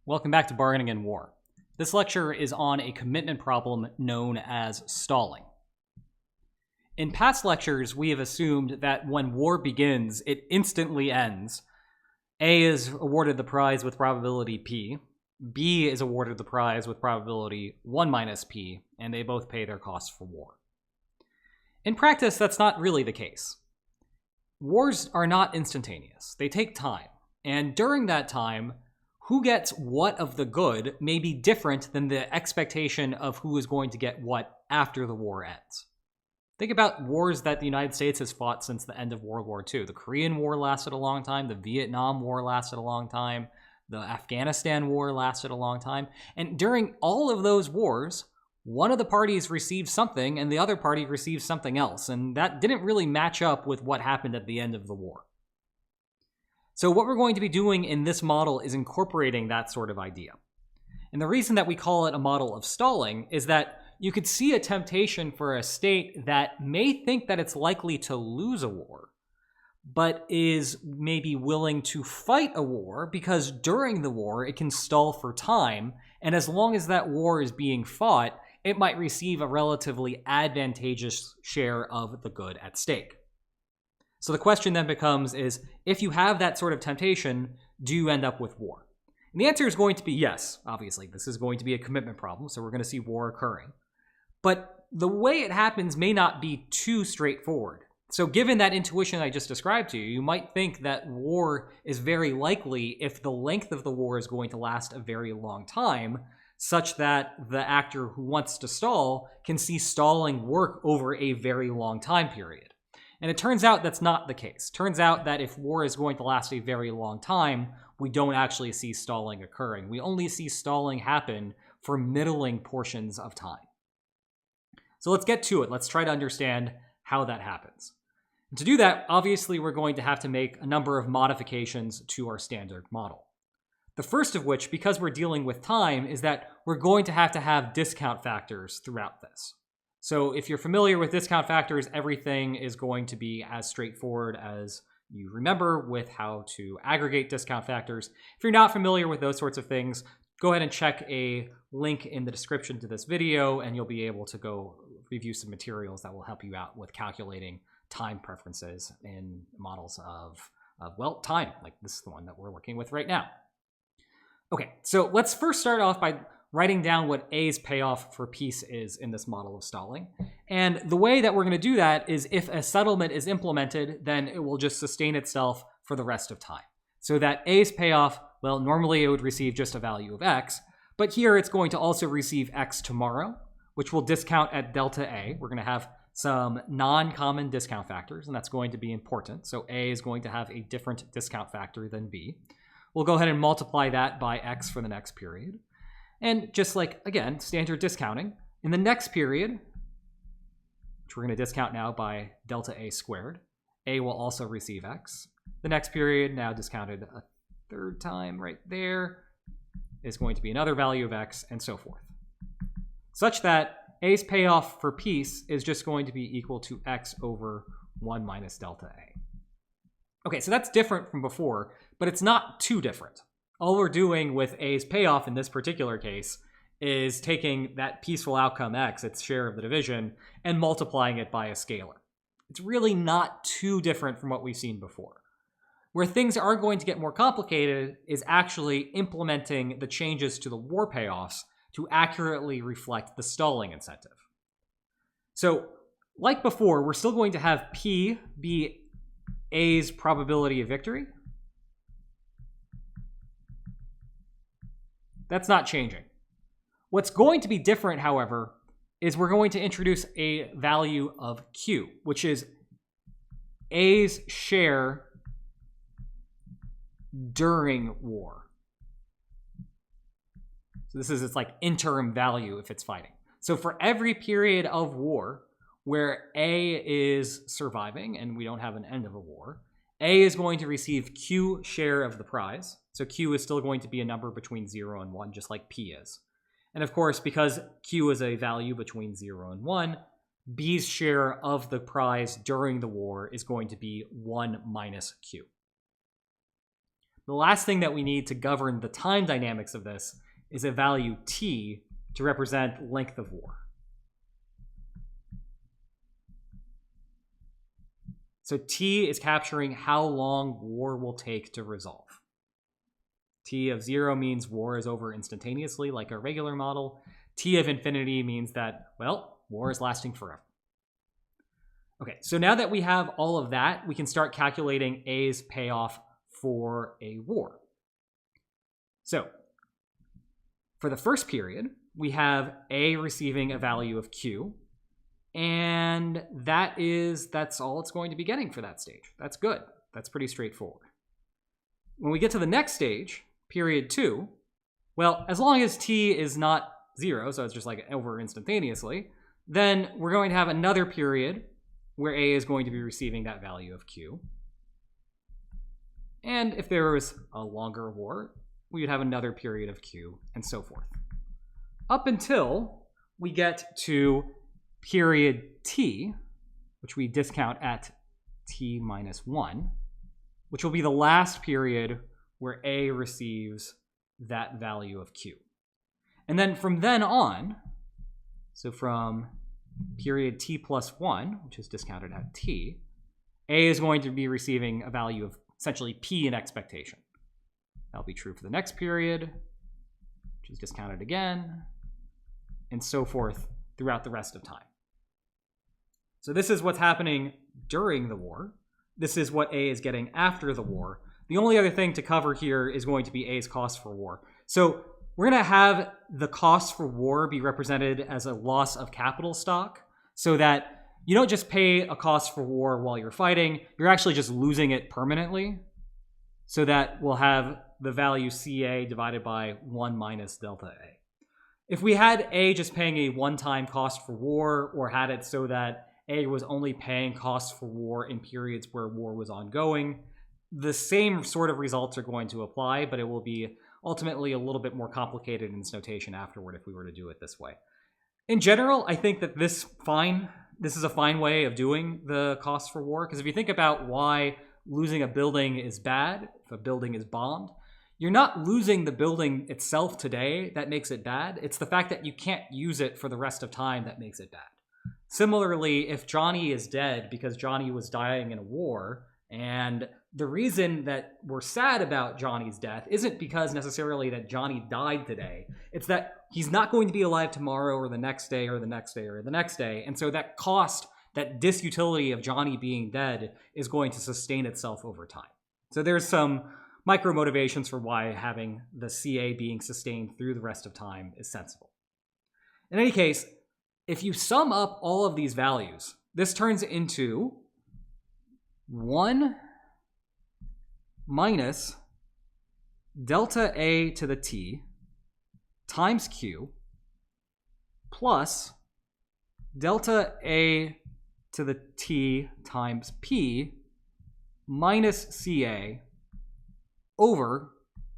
Welcome back to Bargaining in War. This lecture is on a commitment problem known as stalling. In past lectures, we have assumed that when war begins, it instantly ends. A is awarded the prize with probability P, B is awarded the prize with probability 1 minus P, and they both pay their costs for war. In practice, that's not really the case. Wars are not instantaneous. They take time, and during that time, who gets what of the good may be different than the expectation of who is going to get what after the war ends. Think about wars that the United States has fought since the end of World War II. The Korean War lasted a long time. The Vietnam War lasted a long time. The Afghanistan War lasted a long time. And during all of those wars, one of the parties received something and the other party received something else. And that didn't really match up with what happened at the end of the war. So what we're going to be doing in this model is incorporating that sort of idea. And the reason that we call it a model of stalling is that you could see a temptation for a state that may think that it's likely to lose a war, but is maybe willing to fight a war because during the war it can stall for time, and as long as that war is being fought, it might receive a relatively advantageous share of the good at stake. So the question then becomes is, if you have that sort of temptation, do you end up with war? And the answer is going to be yes, obviously. This is going to be a commitment problem, so we're going to see war occurring. But the way it happens may not be too straightforward. So given that intuition I just described to you, you might think that war is very likely if the length of the war is going to last a very long time, such that the actor who wants to stall can see stalling work over a very long time period. And it turns out that's not the case. Turns out that if war is going to last a very long time, we don't actually see stalling occurring. We only see stalling happen for middling portions of time. So let's get to it. Let's try to understand how that happens. And to do that, obviously, we're going to have to make a number of modifications to our standard model. The first of which, because we're dealing with time, is that we're going to have discount factors throughout this. So if you're familiar with discount factors, everything is going to be as straightforward as you remember with how to aggregate discount factors. If you're not familiar with those sorts of things, go ahead and check a link in the description to this video, and you'll be able to go review some materials that will help you out with calculating time preferences in models of time, like this is the one that we're working with right now. Okay, so let's first start off by writing down what A's payoff for peace is in this model of stalling. And the way that we're going to do that is if a settlement is implemented, then it will just sustain itself for the rest of time. So that A's payoff, well, normally it would receive just a value of X, but here it's going to also receive X tomorrow, which will discount at delta A. We're going to have some non-common discount factors, and that's going to be important. So A is going to have a different discount factor than B. We'll go ahead and multiply that by X for the next period. And just like, again, standard discounting, in the next period, which we're going to discount now by delta A squared, A will also receive X. The next period, now discounted a third time right there, is going to be another value of X, and so forth. Such that A's payoff for peace is just going to be equal to X over 1 minus delta A. Okay, so that's different from before, but it's not too different. All we're doing with A's payoff in this particular case is taking that peaceful outcome X, its share of the division, and multiplying it by a scalar. It's really not too different from what we've seen before. Where things are going to get more complicated is actually implementing the changes to the war payoffs to accurately reflect the stalling incentive. So, like before, we're still going to have P be A's probability of victory. That's not changing. What's going to be different, however, is we're going to introduce a value of Q, which is A's share during war. So this is its like interim value if it's fighting. So for every period of war where A is surviving and we don't have an end of a war, A is going to receive Q share of the prize. So Q is still going to be a number between 0 and 1, just like P is. And of course, because Q is a value between 0 and 1, B's share of the prize during the war is going to be 1 minus Q. The last thing that we need to govern the time dynamics of this is a value t to represent length of war. So t is capturing how long war will take to resolve. T of 0 means war is over instantaneously, like a regular model. T of infinity means that, well, war is lasting forever. Okay, so now that we have all of that, we can start calculating A's payoff for a war. So, for the first period, we have A receiving a value of Q, and that's all it's going to be getting for that stage. That's good. That's pretty straightforward. When we get to the next stage, period 2, well, as long as T is not 0, so it's just like over instantaneously, then we're going to have another period where A is going to be receiving that value of Q. And if there was a longer war, we would have another period of Q, and so forth. Up until we get to period T, which we discount at T minus 1, which will be the last period where A receives that value of Q. And then from then on, so from period T plus 1, which is discounted at T, A is going to be receiving a value of essentially P in expectation. That'll be true for the next period, which is discounted again, and so forth throughout the rest of time. So this is what's happening during the war. This is what A is getting after the war. The only other thing to cover here is going to be A's cost for war. So we're going to have the cost for war be represented as a loss of capital stock, so that you don't just pay a cost for war while you're fighting, you're actually just losing it permanently, so that we'll have the value CA divided by 1 minus delta A. If we had A just paying a one-time cost for war, or had it so that A was only paying costs for war in periods where war was ongoing, the same sort of results are going to apply, but it will be ultimately a little bit more complicated in its notation afterward if we were to do it this way. In general, I think that this is a fine way of doing the cost for war, because if you think about why losing a building is bad, if a building is bombed, you're not losing the building itself today that makes it bad. It's the fact that you can't use it for the rest of time that makes it bad. Similarly, if Johnny is dead because Johnny was dying in a war, and the reason that we're sad about Johnny's death isn't because necessarily that Johnny died today. It's that he's not going to be alive tomorrow or the next day or the next day or the next day. And so that cost, that disutility of Johnny being dead is going to sustain itself over time. So there's some micro motivations for why having the CA being sustained through the rest of time is sensible. In any case, if you sum up all of these values, this turns into 1 minus delta A to the T times Q plus delta A to the T times P minus CA over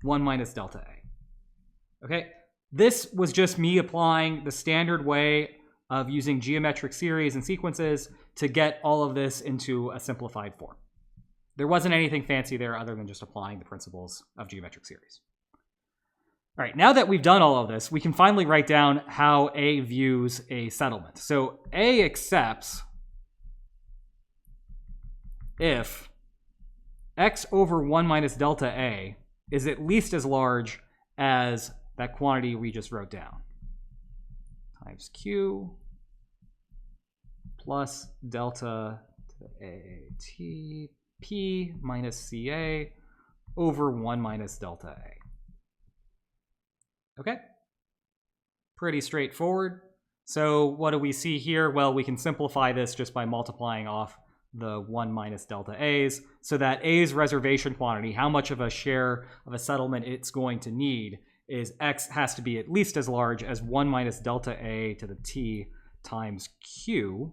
1 minus delta A. Okay, this was just me applying the standard way of using geometric series and sequences to get all of this into a simplified form. There wasn't anything fancy there other than just applying the principles of geometric series. All right, now that we've done all of this, we can finally write down how A views a settlement. So A accepts if x over 1 minus delta A is at least as large as that quantity we just wrote down, times Q plus delta to A T P minus CA over 1 minus delta A. Okay, pretty straightforward. So what do we see here? Well, we can simplify this just by multiplying off the 1 minus delta A's, so that A's reservation quantity, how much of a share of a settlement it's going to need, is X has to be at least as large as 1 minus delta A to the T times Q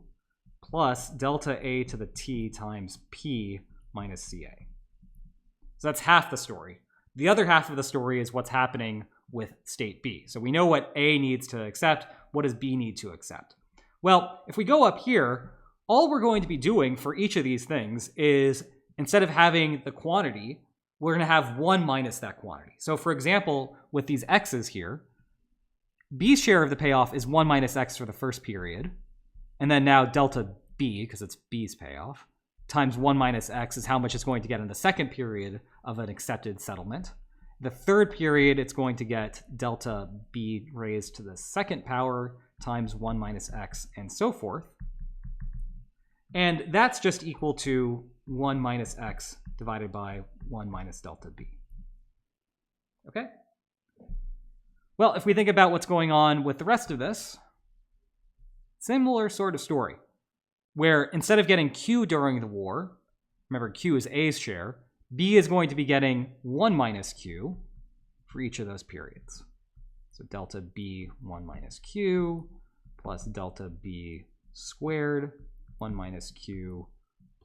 plus delta A to the T times P minus CA. So that's half the story. The other half of the story is what's happening with state B. So we know what A needs to accept. What does B need to accept? Well, if we go up here, all we're going to be doing for each of these things is, instead of having the quantity, we're going to have 1 minus that quantity. So for example, with these x's here, B's share of the payoff is 1 minus x for the first period, and then now delta B, because it's B's payoff, times 1 minus x is how much it's going to get in the second period of an accepted settlement. The third period, it's going to get delta B raised to the second power times 1 minus x, and so forth. And that's just equal to 1 minus x divided by 1 minus delta B. Okay? Well, if we think about what's going on with the rest of this, similar sort of story, where instead of getting Q during the war, remember Q is A's share, B is going to be getting 1 minus Q for each of those periods. So delta B 1 minus Q plus delta B squared 1 minus Q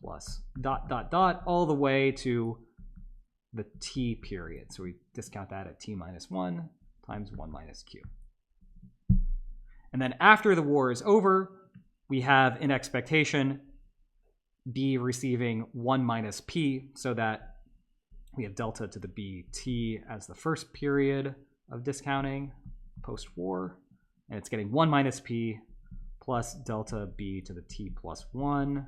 plus ... all the way to the T period. So we discount that at T minus 1 times 1 minus Q. And then after the war is over, we have in expectation B receiving 1 minus P, so that we have delta to the BT as the first period of discounting post-war, and it's getting 1 minus P plus delta B to the T plus 1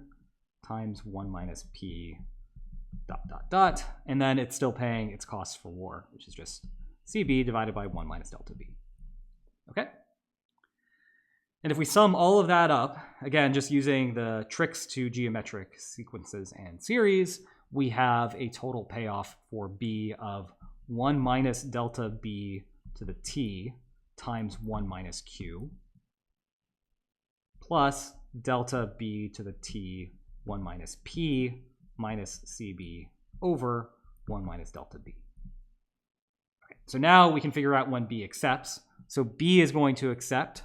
times 1 minus P ... and then it's still paying its costs for war, which is just CB divided by 1 minus delta B. Okay? And if we sum all of that up, again, just using the tricks to geometric sequences and series, we have a total payoff for B of 1 minus delta B to the T times 1 minus Q plus delta B to the T 1 minus P minus CB over 1 minus delta B. Okay, so now we can figure out when B accepts. So B is going to accept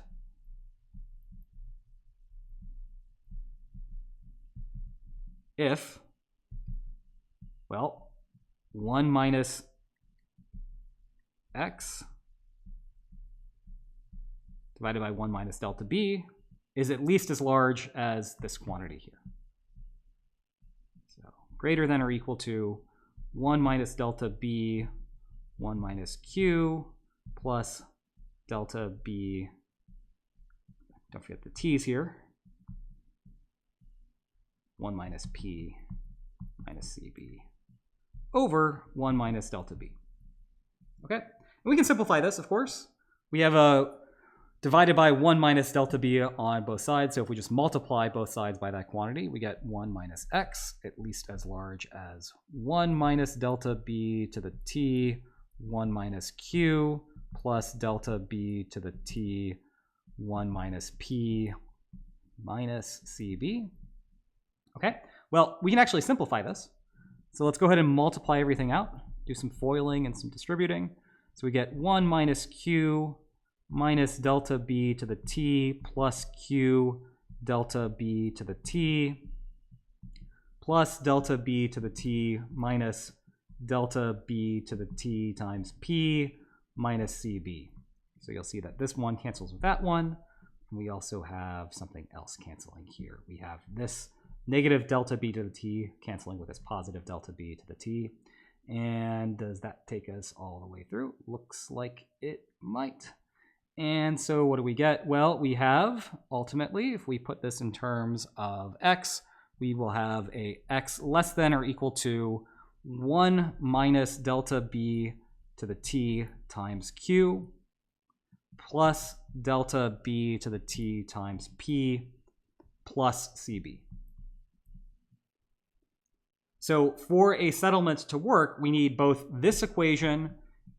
if, well, 1 minus x divided by 1 minus delta B is at least as large as this quantity here. So greater than or equal to 1 minus delta B 1 minus Q plus delta B, don't forget the T's here, 1 minus P minus CB over 1 minus delta B. Okay, and we can simplify this, of course. We have a divided by 1 minus delta B on both sides, so if we just multiply both sides by that quantity, we get 1 minus x, at least as large as 1 minus delta B to the T 1 minus Q plus delta B to the T 1 minus P minus CB. Okay, well, we can actually simplify this. So let's go ahead and multiply everything out, do some foiling and some distributing. So we get 1 minus Q minus delta B to the T plus Q delta B to the T plus delta B to the T minus delta B to the T times P minus CB. So you'll see that this one cancels with that one. And we also have something else canceling here. We have this negative delta B to the T canceling with this positive delta B to the T. And does that take us all the way through? Looks like it might. And so what do we get? Well, we have, ultimately, if we put this in terms of x, we will have a x less than or equal to 1 minus delta B to the T times Q plus delta B to the T times P plus CB. So for a settlement to work, we need both this equation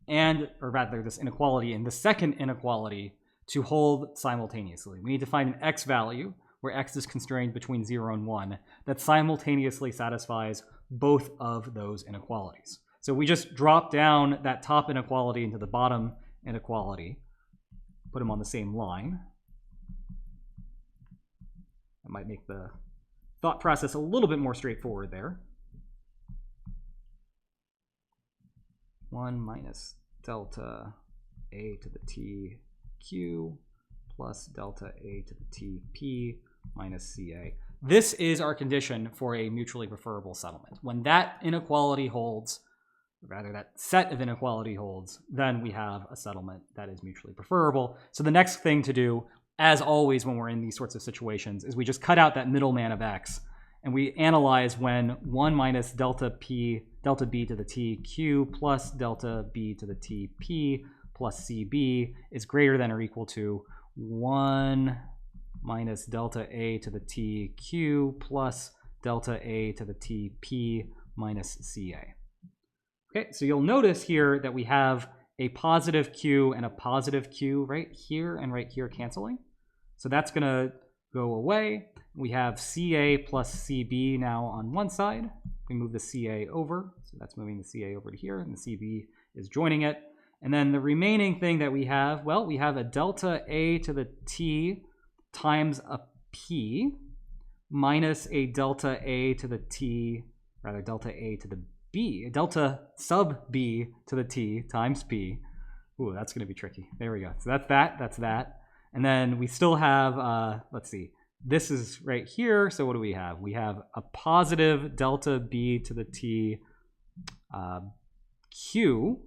and, or rather this inequality and the second inequality to hold simultaneously. We need to find an x value where x is constrained between 0 and 1 that simultaneously satisfies both of those inequalities. So we just drop down that top inequality into the bottom inequality, put them on the same line. That might make the thought process a little bit more straightforward there. 1 minus delta A to the T Q plus delta A to the T P minus CA. This is our condition for a mutually preferable settlement. When that inequality holds, rather that set of inequality holds, then we have a settlement that is mutually preferable. So the next thing to do, as always when we're in these sorts of situations, is we just cut out that middleman of x, and we analyze when 1 minus delta b to the t q plus delta b to the t p plus cb is greater than or equal to 1 minus delta a to the t q plus delta a to the t p minus ca. Okay, so you'll notice here that we have a positive q and a positive q right here and right here canceling. So that's going to go away. We have ca plus cb now on one side. We move the ca over, so that's moving the ca over to here, and the cb is joining it. And then the remaining thing that we have, well, we have a delta a to the t times a p minus a delta a to the t, rather delta a to the b, delta sub b to the t times p. Ooh, that's going to be tricky. There we go. So that's that. And then we still have, let's see, this is right here. So what do we have? We have a positive delta b to the t q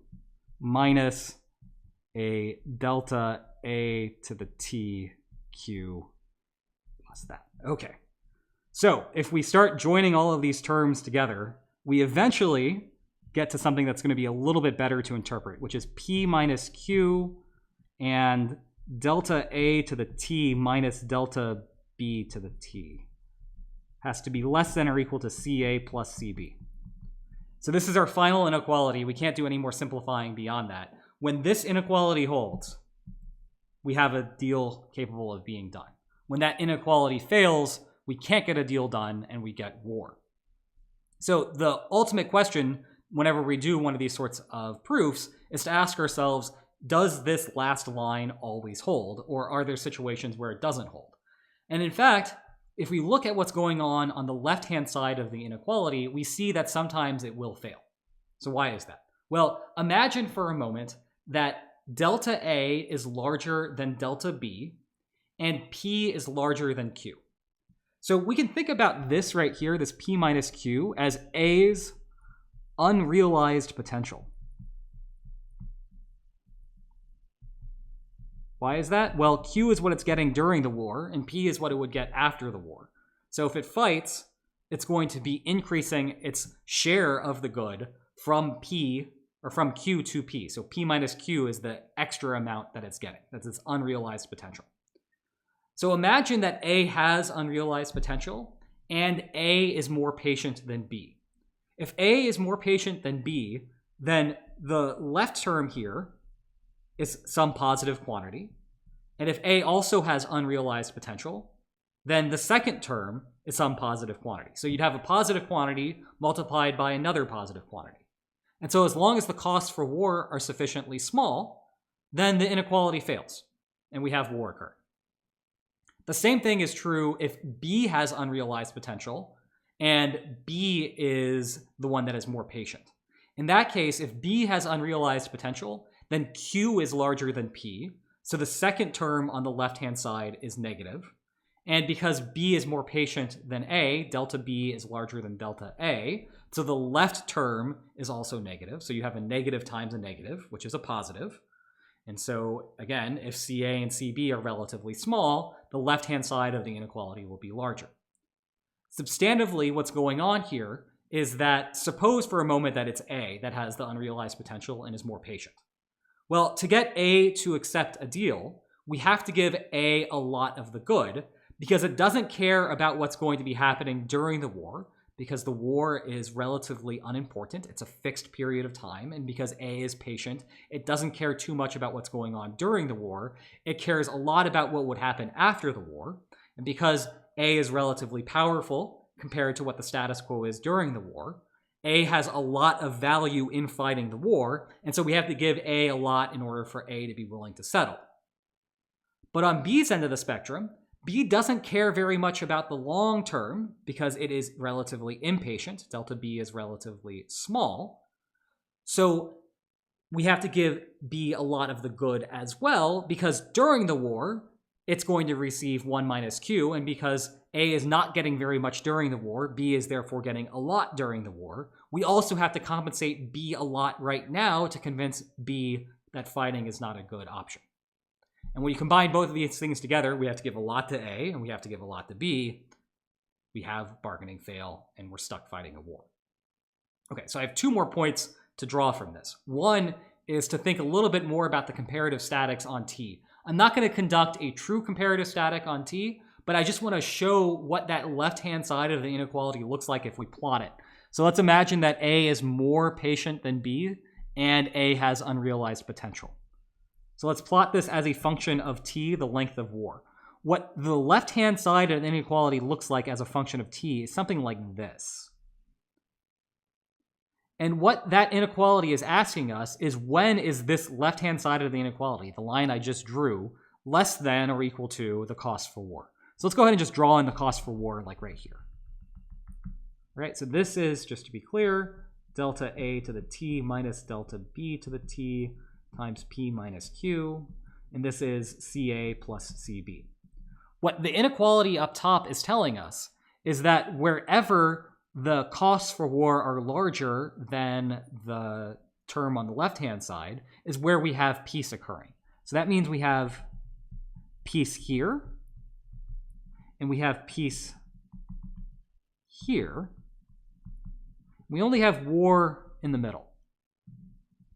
minus a delta a to the t q plus that. Okay. So if we start joining all of these terms together, we eventually get to something that's going to be a little bit better to interpret, which is p minus q and delta a to the t minus delta b to the t has to be less than or equal to ca plus cb. So this is our final inequality. We can't do any more simplifying beyond that. When this inequality holds, we have a deal capable of being done. When that inequality fails, we can't get a deal done and we get war. So the ultimate question, whenever we do one of these sorts of proofs, is to ask ourselves, does this last line always hold, or are there situations where it doesn't hold? And in fact, if we look at what's going on the left-hand side of the inequality, we see that sometimes it will fail. So why is that? Well, imagine for a moment that delta A is larger than delta B, and P is larger than Q. So we can think about this right here, this P minus Q, as A's unrealized potential. Why is that? Well, Q is what it's getting during the war, and P is what it would get after the war. So if it fights, it's going to be increasing its share of the good from P, or from Q to P. So P minus Q is the extra amount that it's getting. That's its unrealized potential. So imagine that A has unrealized potential, and A is more patient than B. If A is more patient than B, then the left term here is some positive quantity. And if A also has unrealized potential, then the second term is some positive quantity. So you'd have a positive quantity multiplied by another positive quantity. And so as long as the costs for war are sufficiently small, then the inequality fails, and we have war occur. The same thing is true if B has unrealized potential, and B is the one that is more patient. In that case, if B has unrealized potential, then Q is larger than P. So the second term on the left-hand side is negative. And because B is more patient than A, delta B is larger than delta A. So the left term is also negative. So you have a negative times a negative, which is a positive. And so again, if CA and CB are relatively small, the left-hand side of the inequality will be larger. Substantively, what's going on here is that suppose for a moment that it's A that has the unrealized potential and is more patient. Well, to get A to accept a deal, we have to give A a lot of the good because it doesn't care about what's going to be happening during the war because the war is relatively unimportant. It's a fixed period of time. And because A is patient, it doesn't care too much about what's going on during the war. It cares a lot about what would happen after the war. And because A is relatively powerful compared to what the status quo is during the war, A has a lot of value in fighting the war, and so we have to give A a lot in order for A to be willing to settle. But on B's end of the spectrum, B doesn't care very much about the long term because it is relatively impatient. Delta B is relatively small. So we have to give B a lot of the good as well because during the war, it's going to receive 1 minus Q, and because A is not getting very much during the war, B is therefore getting a lot during the war, we also have to compensate B a lot right now to convince B that fighting is not a good option. And when you combine both of these things together, we have to give a lot to A and we have to give a lot to B. We have bargaining fail and we're stuck fighting a war. Okay, so I have 2 more points to draw from this. One is to think a little bit more about the comparative statics on T. I'm not going to conduct a true comparative static on T, but I just want to show what that left-hand side of the inequality looks like if we plot it. So let's imagine that A is more patient than B, and A has unrealized potential. So let's plot this as a function of T, the length of war. What the left-hand side of the inequality looks like as a function of T is something like this. And what that inequality is asking us is, when is this left-hand side of the inequality, the line I just drew, less than or equal to the cost for war? So let's go ahead and just draw in the cost for war, like right here. All right, so this is, just to be clear, delta A to the T minus delta B to the T times P minus Q. And this is CA plus CB. What the inequality up top is telling us is that wherever the costs for war are larger than the term on the left-hand side is where we have peace occurring. So that means we have peace here, and we have peace here. We only have war in the middle.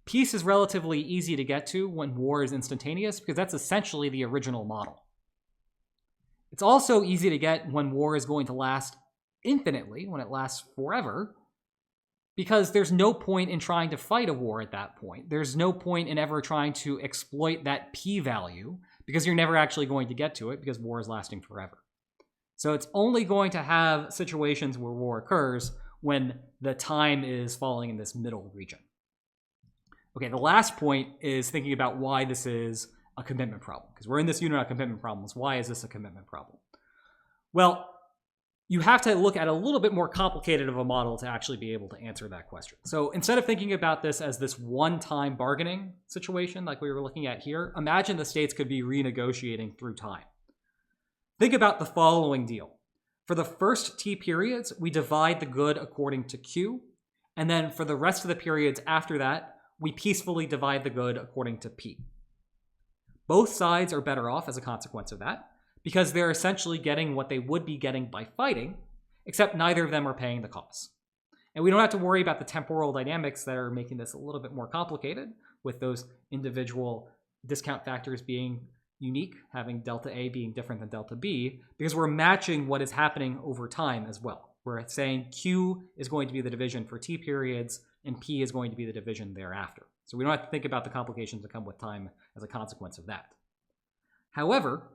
Peace is relatively easy to get to when war is instantaneous because that's essentially the original model. It's also easy to get when war is going to last infinitely, when it lasts forever, because there's no point in trying to fight a war at that point. There's no point in ever trying to exploit that P value because you're never actually going to get to it because war is lasting forever. So it's only going to have situations where war occurs when the time is falling in this middle region. Okay, the last point is thinking about why this is a commitment problem, because we're in this unit on commitment problems. Why is this a commitment problem? Well, you have to look at a little bit more complicated of a model to actually be able to answer that question. So instead of thinking about this as this one-time bargaining situation like we were looking at here, imagine the states could be renegotiating through time. Think about the following deal. For the first T periods, we divide the good according to Q, and then for the rest of the periods after that, we peacefully divide the good according to P. Both sides are better off as a consequence of that, because they're essentially getting what they would be getting by fighting, except neither of them are paying the costs. And we don't have to worry about the temporal dynamics that are making this a little bit more complicated, with those individual discount factors being unique, having delta A being different than delta B, because we're matching what is happening over time as well. We're saying Q is going to be the division for T periods, and P is going to be the division thereafter. So we don't have to think about the complications that come with time as a consequence of that. However,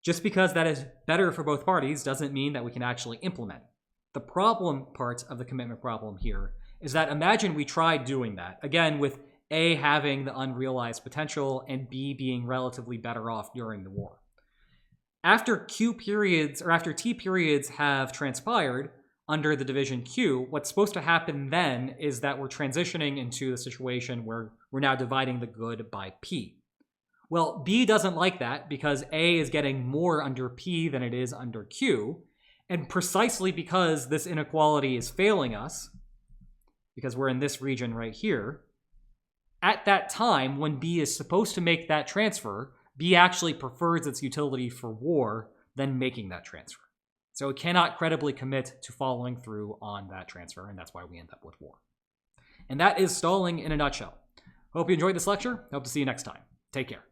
just because that is better for both parties doesn't mean that we can actually implement it. The problem part of the commitment problem here is that imagine we tried doing that, again, with A having the unrealized potential and B being relatively better off during the war. After Q periods, or after T periods have transpired under the division Q, what's supposed to happen then is that we're transitioning into the situation where we're now dividing the good by P. Well, B doesn't like that because A is getting more under P than it is under Q. And precisely because this inequality is failing us, because we're in this region right here, at that time when B is supposed to make that transfer, B actually prefers its utility for war than making that transfer. So it cannot credibly commit to following through on that transfer, and that's why we end up with war. And that is stalling in a nutshell. Hope you enjoyed this lecture. Hope to see you next time. Take care.